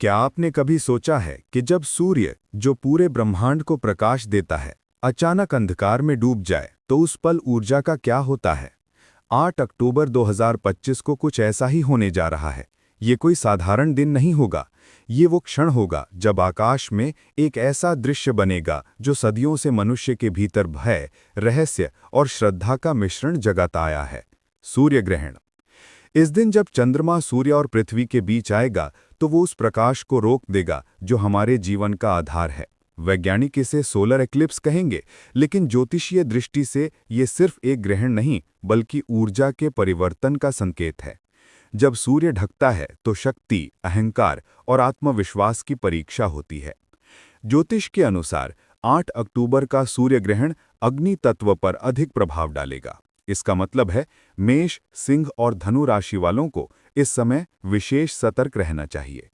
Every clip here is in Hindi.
क्या आपने कभी सोचा है कि जब सूर्य, जो पूरे ब्रह्मांड को प्रकाश देता है, अचानक अंधकार में डूब जाए तो उस पल ऊर्जा का क्या होता है? 8 अक्टूबर 2025 को कुछ ऐसा ही होने जा रहा है। ये कोई साधारण दिन नहीं होगा। ये वो क्षण होगा जब आकाश में एक ऐसा दृश्य बनेगा जो सदियों से मनुष्य के भीतर भय, रहस्य और श्रद्धा का मिश्रण जगाता आया है। सूर्य ग्रहण। इस दिन जब चंद्रमा सूर्य और पृथ्वी के बीच आएगा तो वो उस प्रकाश को रोक देगा जो हमारे जीवन का आधार है। वैज्ञानिक इसे सोलर एक्लिप्स कहेंगे, लेकिन ज्योतिषीय दृष्टि से ये सिर्फ एक ग्रहण नहीं बल्कि ऊर्जा के परिवर्तन का संकेत है। जब सूर्य ढकता है तो शक्ति, अहंकार और आत्मविश्वास की परीक्षा होती है। ज्योतिष के अनुसार 8 अक्टूबर का सूर्य ग्रहण अग्नि तत्व पर अधिक प्रभाव डालेगा। इसका मतलब है मेष, सिंह और धनु राशि वालों को इस समय विशेष सतर्क रहना चाहिए।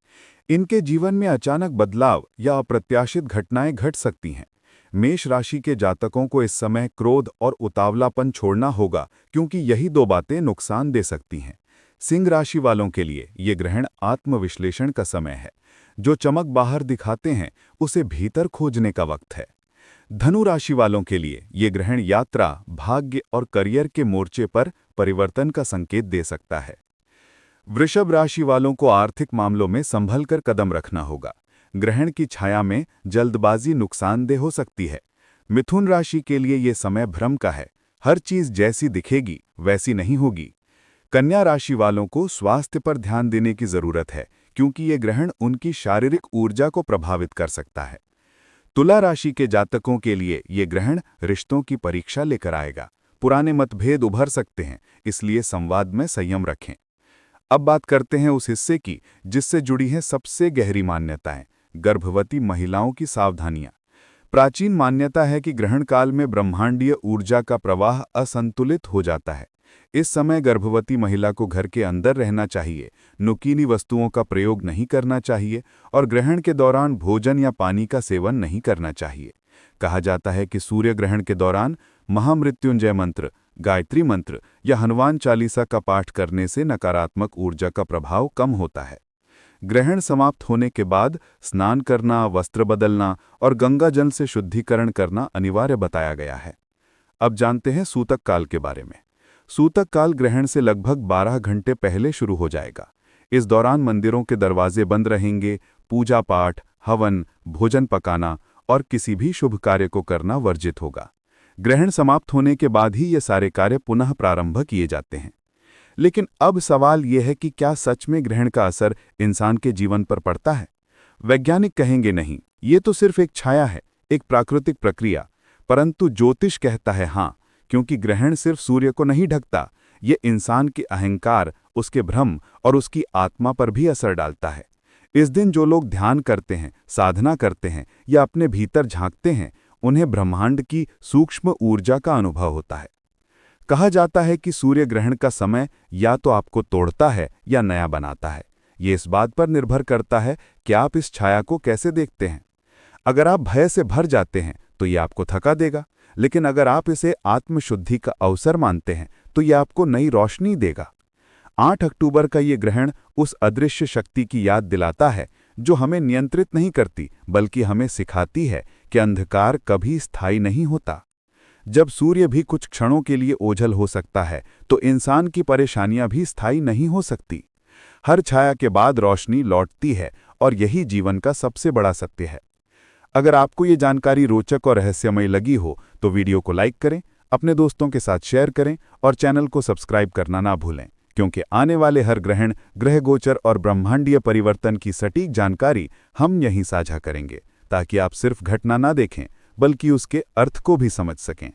इनके जीवन में अचानक बदलाव या अप्रत्याशित घटनाएं घट सकती हैं। मेष राशि के जातकों को इस समय क्रोध और उतावलापन छोड़ना होगा, क्योंकि यही दो बातें नुकसान दे सकती हैं। सिंह राशि वालों के लिए ये ग्रहण आत्मविश्लेषण का समय है। जो चमक बाहर दिखाते हैं उसे भीतर खोजने का वक्त है। धनु राशि वालों के लिए ये ग्रहण यात्रा, भाग्य और करियर के मोर्चे पर परिवर्तन का संकेत दे सकता है। वृषभ राशि वालों को आर्थिक मामलों में संभल कर कदम रखना होगा। ग्रहण की छाया में जल्दबाजी नुकसानदेह हो सकती है। मिथुन राशि के लिए ये समय भ्रम का है। हर चीज जैसी दिखेगी वैसी नहीं होगी। कन्या राशि वालों को स्वास्थ्य पर ध्यान देने की जरूरत है, क्योंकि ये ग्रहण उनकी शारीरिक ऊर्जा को प्रभावित कर सकता है। तुला राशि के जातकों के लिए ये ग्रहण रिश्तों की परीक्षा लेकर आएगा। पुराने मतभेद उभर सकते हैं, इसलिए संवाद में संयम रखें। अब बात करते हैं उस हिस्से की जिससे जुड़ी हैं सबसे गहरी मान्यताएं, गर्भवती महिलाओं की सावधानियां। प्राचीन मान्यता है कि ग्रहण काल में ब्रह्मांडीय ऊर्जा का प्रवाह असंतुलित हो जाता है। इस समय गर्भवती महिला को घर के अंदर रहना चाहिए, नुकीली वस्तुओं का प्रयोग नहीं करना चाहिए और ग्रहण के दौरान भोजन या पानी का सेवन नहीं करना चाहिए। कहा जाता है कि सूर्य ग्रहण के दौरान महामृत्युंजय मंत्र, गायत्री मंत्र या हनुमान चालीसा का पाठ करने से नकारात्मक ऊर्जा का प्रभाव कम होता है। ग्रहण समाप्त होने के बाद स्नान करना, वस्त्र बदलना और गंगा जल से शुद्धिकरण करना अनिवार्य बताया गया है। अब जानते हैं सूतक काल के बारे में। सूतक काल ग्रहण से लगभग 12 घंटे पहले शुरू हो जाएगा। इस दौरान मंदिरों के दरवाजे बंद रहेंगे, पूजा पाठ, हवन, भोजन पकाना और किसी भी शुभ कार्य को करना वर्जित होगा। ग्रहण समाप्त होने के बाद ही ये सारे कार्य पुनः प्रारंभ किए जाते हैं। लेकिन अब सवाल यह है कि क्या सच में ग्रहण का असर इंसान के जीवन पर पड़ता है? वैज्ञानिक कहेंगे नहीं, ये तो सिर्फ एक छाया है, एक प्राकृतिक प्रक्रिया। परंतु ज्योतिष कहता है हाँ, क्योंकि ग्रहण सिर्फ सूर्य को नहीं ढकता, ये इंसान के अहंकार, उसके भ्रम और उसकी आत्मा पर भी असर डालता है। इस दिन जो लोग ध्यान करते हैं, साधना करते हैं या अपने भीतर झांकते हैं, उन्हें ब्रह्मांड की सूक्ष्म ऊर्जा का अनुभव होता है। कहा जाता है कि सूर्य ग्रहण का समय या तो आपको तोड़ता है या नया बनाता है। ये इस बात पर निर्भर करता है कि आप इस छाया को कैसे देखते हैं। अगर आप भय से भर जाते हैं तो ये आपको थका देगा, लेकिन अगर आप इसे आत्मशुद्धि का अवसर मानते हैं तो ये आपको नई रोशनी देगा। 8 अक्टूबर का ये ग्रहण उस अदृश्य शक्ति की याद दिलाता है जो हमें नियंत्रित नहीं करती बल्कि हमें सिखाती है कि अंधकार कभी स्थायी नहीं होता। जब सूर्य भी कुछ क्षणों के लिए ओझल हो सकता है तो इंसान की परेशानियां भी स्थायी नहीं हो सकती। हर छाया के बाद रोशनी लौटती है और यही जीवन का सबसे बड़ा सत्य है। अगर आपको ये जानकारी रोचक और रहस्यमय लगी हो तो वीडियो को लाइक करें, अपने दोस्तों के साथ शेयर करें और चैनल को सब्सक्राइब करना ना भूलें, क्योंकि आने वाले हर ग्रहण, ग्रह गोचर और ब्रह्मांडीय परिवर्तन की सटीक जानकारी हम यहीं साझा करेंगे, ताकि आप सिर्फ घटना ना देखें बल्कि उसके अर्थ को भी समझ सकें।